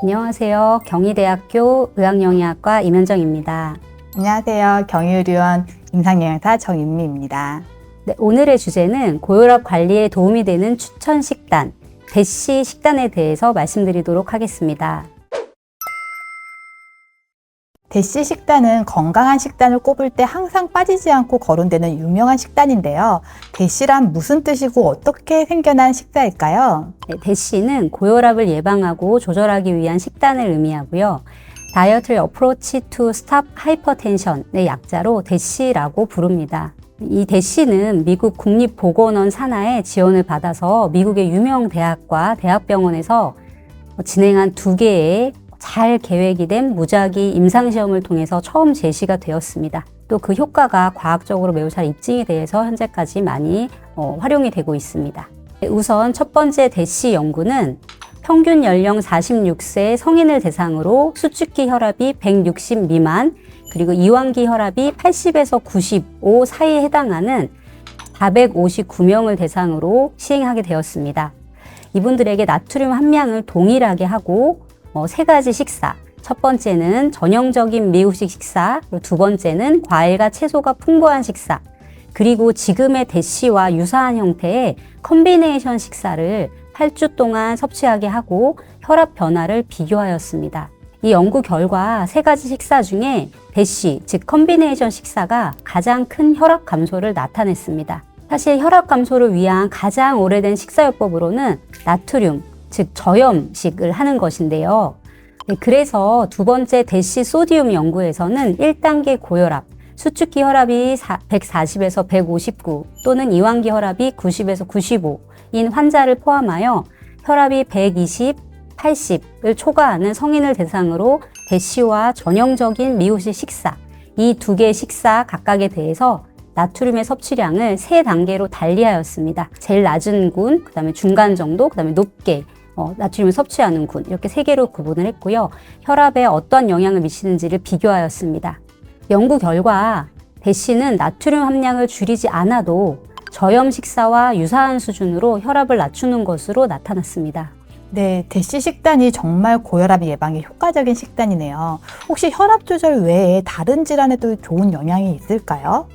안녕하세요. 경희대학교 의학영양학과 임현정입니다. 안녕하세요. 경희의료원 임상영양사 정윤미입니다. 네, 오늘의 주제는 고혈압 관리에 도움이 되는 추천 식단, 대시 식단에 대해서 말씀드리도록 하겠습니다. 대시 식단은 건강한 식단을 꼽을 때 항상 빠지지 않고 거론되는 유명한 식단인데요. 대시란 무슨 뜻이고 어떻게 생겨난 식사일까요? 네, 대시는 고혈압을 예방하고 조절하기 위한 식단을 의미하고요. Dietary Approach to Stop Hypertension의 약자로 대시라고 부릅니다. 이 대시는 미국 국립보건원 산하의 지원을 받아서 미국의 유명 대학과 대학병원에서 진행한 2개의 잘 계획이 된 무작위 임상시험을 통해서 처음 제시가 되었습니다. 또 그 효과가 과학적으로 매우 잘 입증이 돼서 현재까지 많이 활용이 되고 있습니다. 우선 첫 번째 대시 연구는 평균 연령 46세 성인을 대상으로 수축기 혈압이 160 미만, 그리고 이완기 혈압이 80에서 95 사이에 해당하는 459명을 대상으로 시행하게 되었습니다. 이분들에게 나트륨 함량을 동일하게 하고 3가지 식사, 첫 번째는 전형적인 미국식 식사, 그리고 두 번째는 과일과 채소가 풍부한 식사, 그리고 지금의 대시와 유사한 형태의 컨비네이션 식사를 8주 동안 섭취하게 하고 혈압 변화를 비교하였습니다. 이 연구 결과 3가지 식사 중에 대시, 즉 컨비네이션 식사가 가장 큰 혈압 감소를 나타냈습니다. 사실 혈압 감소를 위한 가장 오래된 식사요법으로는 나트륨, 즉 저염식을 하는 것인데요. 그래서 두 번째 대시 소디움 연구에서는 1단계 고혈압, 수축기 혈압이 140에서 159 또는 이완기 혈압이 90에서 95인 환자를 포함하여 혈압이 120, 80을 초과하는 성인을 대상으로 대시와 전형적인 미국식 식사, 이 2개의 식사 각각에 대해서 나트륨의 섭취량을 3단계로 달리하였습니다. 제일 낮은 군, 그 다음에 중간 정도, 그 다음에 높게 나트륨을 섭취하는 군, 이렇게 3개로 구분을 했고요. 혈압에 어떤 영향을 미치는지를 비교하였습니다. 연구 결과 대시는 나트륨 함량을 줄이지 않아도 저염 식사와 유사한 수준으로 혈압을 낮추는 것으로 나타났습니다. 네, 대시 식단이 정말 고혈압 예방에 효과적인 식단이네요. 혹시 혈압 조절 외에 다른 질환에도 좋은 영향이 있을까요?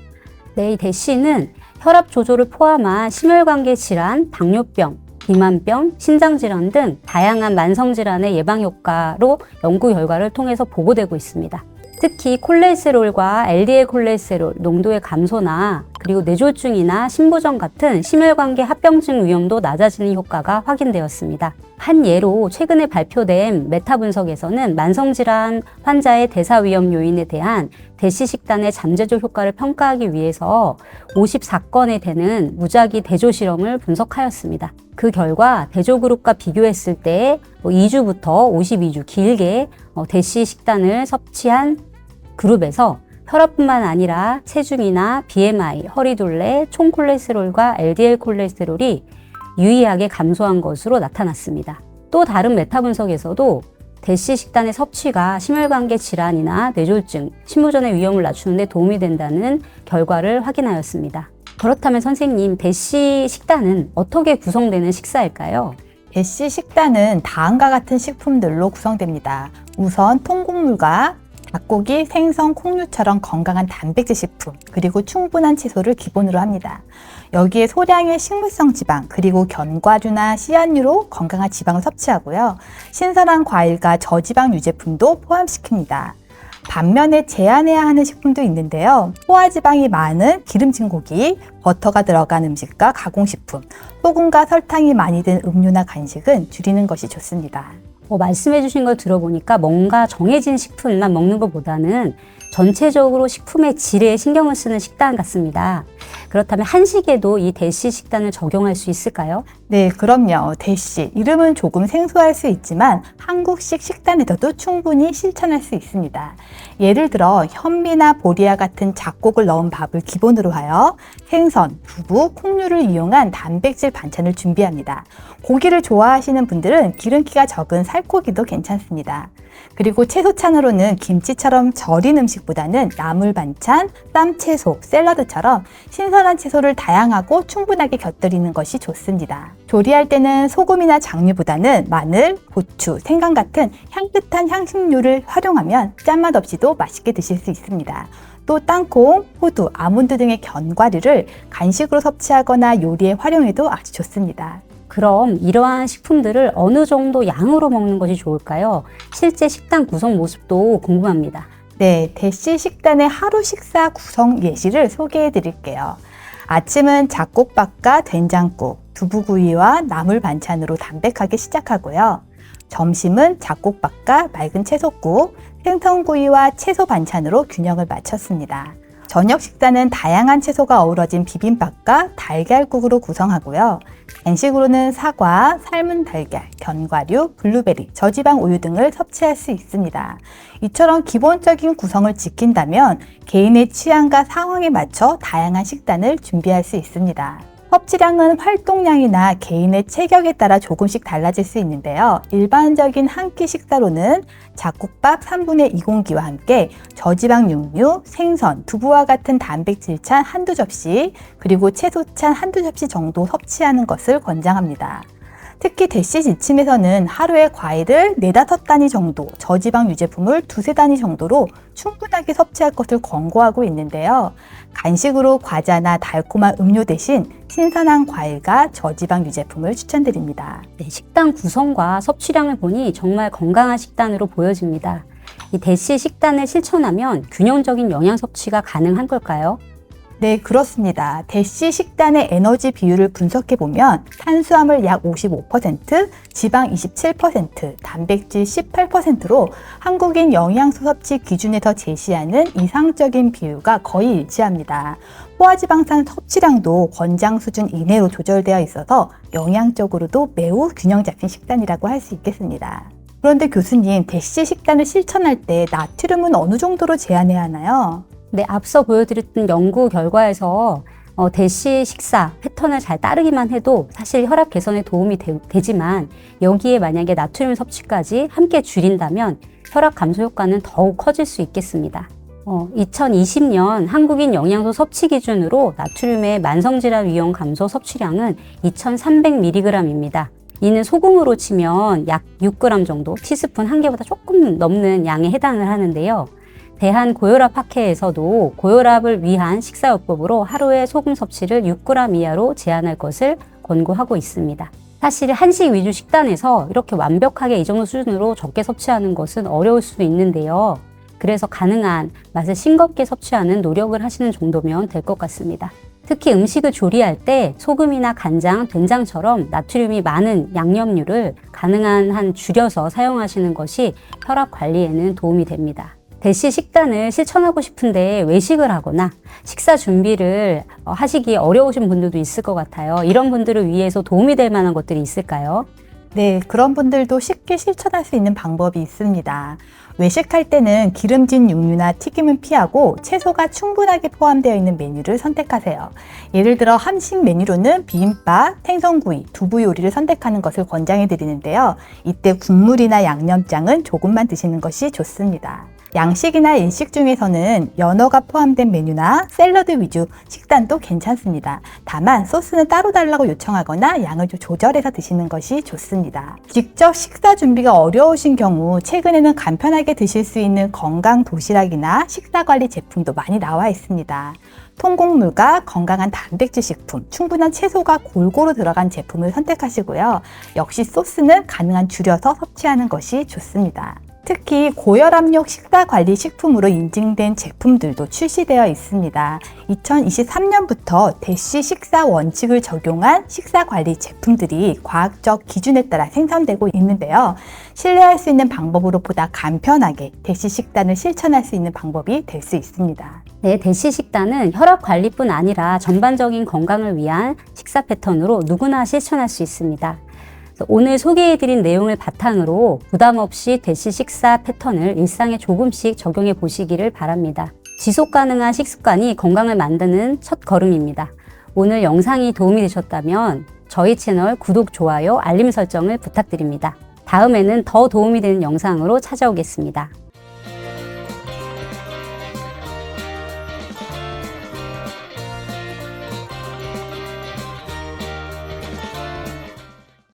네, 이 대시는 혈압 조절을 포함한 심혈관계 질환, 당뇨병, 비만병, 신장질환 등 다양한 만성질환의 예방 효과로 연구 결과를 통해서 보고되고 있습니다. 특히 콜레스테롤과 LDL 콜레스테롤 농도의 감소나 그리고 뇌졸중이나 심부전 같은 심혈관계 합병증 위험도 낮아지는 효과가 확인되었습니다. 한 예로 최근에 발표된 메타 분석에서는 만성질환 환자의 대사위험 요인에 대한 대시 식단의 잠재적 효과를 평가하기 위해서 54건에 되는 무작위 대조 실험을 분석하였습니다. 그 결과 대조 그룹과 비교했을 때 2주부터 52주 길게 대시 식단을 섭취한 그룹에서 혈압뿐만 아니라 체중이나 BMI, 허리둘레, 총 콜레스테롤과 LDL 콜레스테롤이 유의하게 감소한 것으로 나타났습니다. 또 다른 메타 분석에서도 대시 식단의 섭취가 심혈관계 질환이나 뇌졸중, 심부전의 위험을 낮추는 데 도움이 된다는 결과를 확인하였습니다. 그렇다면 선생님, 대시 식단은 어떻게 구성되는 식사일까요? 대시 식단은 다음과 같은 식품들로 구성됩니다. 우선 통곡물과 닭고기, 생선, 콩류처럼 건강한 단백질 식품, 그리고 충분한 채소를 기본으로 합니다. 여기에 소량의 식물성 지방, 그리고 견과류나 씨앗류로 건강한 지방을 섭취하고요. 신선한 과일과 저지방 유제품도 포함시킵니다. 반면에 제한해야 하는 식품도 있는데요. 포화지방이 많은 기름진 고기, 버터가 들어간 음식과 가공식품, 소금과 설탕이 많이 든 음료나 간식은 줄이는 것이 좋습니다. 말씀해 주신 걸 들어보니까 뭔가 정해진 식품만 먹는 것보다는 전체적으로 식품의 질에 신경을 쓰는 식단 같습니다. 그렇다면 한식에도 이 대시 식단을 적용할 수 있을까요? 네, 그럼요. 대시. 이름은 조금 생소할 수 있지만 한국식 식단에서도 충분히 실천할 수 있습니다. 예를 들어 현미나 보리와 같은 잡곡을 넣은 밥을 기본으로 하여 생선, 두부, 콩류를 이용한 단백질 반찬을 준비합니다. 고기를 좋아하시는 분들은 기름기가 적은 살코기도 괜찮습니다. 그리고 채소찬으로는 김치처럼 절인 음식보다는 나물 반찬, 쌈채소, 샐러드처럼 신선한 채소를 다양하고 충분하게 곁들이는 것이 좋습니다. 조리할 때는 소금이나 장류보다는 마늘, 고추, 생강 같은 향긋한 향신료를 활용하면 짠맛 없이도 맛있게 드실 수 있습니다. 또 땅콩, 호두, 아몬드 등의 견과류를 간식으로 섭취하거나 요리에 활용해도 아주 좋습니다. 그럼 이러한 식품들을 어느 정도 양으로 먹는 것이 좋을까요? 실제 식단 구성 모습도 궁금합니다. 네, 대시 식단의 하루 식사 구성 예시를 소개해 드릴게요. 아침은 잡곡밥과 된장국, 두부구이와 나물 반찬으로 담백하게 시작하고요. 점심은 잡곡밥과 맑은 채소국, 생선구이와 채소 반찬으로 균형을 맞췄습니다. 저녁 식사는 다양한 채소가 어우러진 비빔밥과 달걀국으로 구성하고요. 간식으로는 사과, 삶은 달걀, 견과류, 블루베리, 저지방 우유 등을 섭취할 수 있습니다. 이처럼 기본적인 구성을 지킨다면 개인의 취향과 상황에 맞춰 다양한 식단을 준비할 수 있습니다. 섭취량은 활동량이나 개인의 체격에 따라 조금씩 달라질 수 있는데요. 일반적인 한 끼 식사로는 잡곡밥 3분의 2 공기와 함께 저지방 육류, 생선, 두부와 같은 단백질찬 한두 접시, 그리고 채소찬 한두 접시 정도 섭취하는 것을 권장합니다. 특히 대시 지침에서는 하루에 과일을 4-5단위 정도, 저지방 유제품을 2-3단위 정도로 충분하게 섭취할 것을 권고하고 있는데요. 간식으로 과자나 달콤한 음료 대신 신선한 과일과 저지방 유제품을 추천드립니다. 네, 식단 구성과 섭취량을 보니 정말 건강한 식단으로 보여집니다. 이 대시 식단을 실천하면 균형적인 영양 섭취가 가능한 걸까요? 네, 그렇습니다. 대시 식단의 에너지 비율을 분석해보면 탄수화물 약 55%, 지방 27%, 단백질 18%로 한국인 영양소 섭취 기준에서 제시하는 이상적인 비율과 거의 일치합니다. 포화지방산 섭취량도 권장 수준 이내로 조절되어 있어서 영양적으로도 매우 균형 잡힌 식단이라고 할 수 있겠습니다. 그런데 교수님, 대시 식단을 실천할 때 나트륨은 어느 정도로 제한해야 하나요? 네, 앞서 보여드렸던 연구 결과에서 대시 식사 패턴을 잘 따르기만 해도 사실 혈압 개선에 도움이 되지만 여기에 만약에 나트륨 섭취까지 함께 줄인다면 혈압 감소 효과는 더욱 커질 수 있겠습니다. 2020년 한국인 영양소 섭취 기준으로 나트륨의 만성질환 위험 감소 섭취량은 2300mg입니다. 이는 소금으로 치면 약 6g 정도, 티스푼 한 개보다 조금 넘는 양에 해당을 하는데요. 대한고혈압학회에서도 고혈압을 위한 식사요법으로 하루에 소금 섭취를 6g 이하로 제한할 것을 권고하고 있습니다. 사실 한식 위주 식단에서 이렇게 완벽하게 이 정도 수준으로 적게 섭취하는 것은 어려울 수도 있는데요. 그래서 가능한 맛을 싱겁게 섭취하는 노력을 하시는 정도면 될 것 같습니다. 특히 음식을 조리할 때 소금이나 간장, 된장처럼 나트륨이 많은 양념류를 가능한 한 줄여서 사용하시는 것이 혈압 관리에는 도움이 됩니다. 대시 식단을 실천하고 싶은데 외식을 하거나 식사 준비를 하시기 어려우신 분들도 있을 것 같아요. 이런 분들을 위해서 도움이 될 만한 것들이 있을까요? 네, 그런 분들도 쉽게 실천할 수 있는 방법이 있습니다. 외식할 때는 기름진 육류나 튀김은 피하고 채소가 충분하게 포함되어 있는 메뉴를 선택하세요. 예를 들어 한식 메뉴로는 비빔밥, 생선구이, 두부 요리를 선택하는 것을 권장해 드리는데요. 이때 국물이나 양념장은 조금만 드시는 것이 좋습니다. 양식이나 일식 중에서는 연어가 포함된 메뉴나 샐러드 위주 식단도 괜찮습니다. 다만 소스는 따로 달라고 요청하거나 양을 좀 조절해서 드시는 것이 좋습니다. 직접 식사 준비가 어려우신 경우 최근에는 간편하게 드실 수 있는 건강 도시락이나 식사 관리 제품도 많이 나와 있습니다. 통곡물과 건강한 단백질 식품, 충분한 채소가 골고루 들어간 제품을 선택하시고요. 역시 소스는 가능한 줄여서 섭취하는 것이 좋습니다. 특히 고혈압용 식사관리 식품으로 인증된 제품들도 출시되어 있습니다. 2023년부터 대시 식사 원칙을 적용한 식사관리 제품들이 과학적 기준에 따라 생산되고 있는데요. 신뢰할 수 있는 방법으로 보다 간편하게 대시 식단을 실천할 수 있는 방법이 될 수 있습니다. 네, 대시 식단은 혈압 관리뿐 아니라 전반적인 건강을 위한 식사 패턴으로 누구나 실천할 수 있습니다. 오늘 소개해드린 내용을 바탕으로 부담 없이 대시 식사 패턴을 일상에 조금씩 적용해 보시기를 바랍니다. 지속 가능한 식습관이 건강을 만드는 첫 걸음입니다. 오늘 영상이 도움이 되셨다면 저희 채널 구독, 좋아요, 알림 설정을 부탁드립니다. 다음에는 더 도움이 되는 영상으로 찾아오겠습니다.